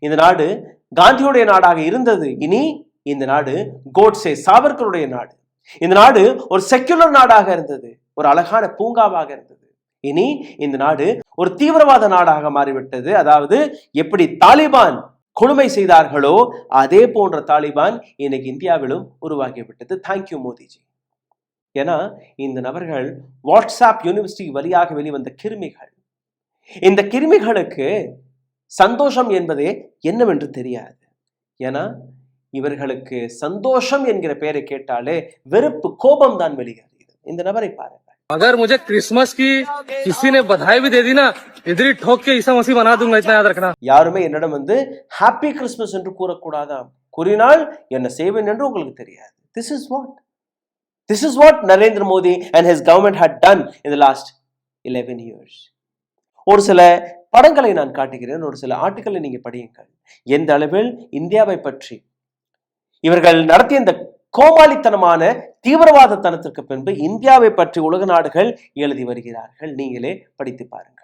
இந்த நாடு காந்தியுடைய நாடாக இருந்தது. இனி இந்த நாடு கோட்சே சாவர்கருடைய நாடு. இந்த நாடு ஒரு செக்குலர் நாடாக இருந்தது, ஒரு அழகான பூங்காவாக இருந்தது. இனி இந்த நாடு ஒரு தீவிரவாத நாடாக மாறிவிட்டது. அதாவது எப்படி தாலிபான் கொடுமை செய்தார்களோ அதே போன்ற தாலிபான் இன்னைக்கு இந்தியாவிலும் உருவாகிவிட்டது. தேங்க்யூ மோடிஜி. ஏன்னா இந்த நபர்கள் வாட்ஸ்அப் யூனிவர்சிட்டி வழியாக வெளிவந்த கிருமிகள். இந்த கிருமிகளுக்கு சந்தோஷம் என்பதே என்னவென்று தெரியாது. ஏன்னா இவர்களுக்கு சந்தோஷம் என்கிற பெயரை கேட்டாலே வெறுப்பு, கோபம் தான் வெளியேறுகிறது. இந்த நபரை பாருங்க. अगर मुझे क्रिसमस की किसी ने बधाई भी दे दी ना, इधर ही ठोक के ईसा मसीह बना दूंगा, इतना याद रखना. யாருமே என்னிடம் வந்து ஹாப்பி கிறிஸ்மஸ் என்று கூறக்கூடாதாம். கூறினால் என்ன செய்வேன் என்று உங்களுக்கு தெரியாது. This is what Narendra Modi and his government had done in the last 11 years. ஒரு சில படங்களை நான் காட்டுகிறேன், ஒரு சில ஆர்டிக்கலை நீங்க படியுங்கள். எந்த அளவில் இந்தியாவை பற்றி இவர்கள் நடத்திய இந்த கோமாளித்தனமான தீவிரவாதத்தனத்திற்கு பின்பு இந்தியாவை பற்றி உலக நாடுகள் எழுதி வருகிறார்கள். நீங்களே படித்து பாருங்கள்.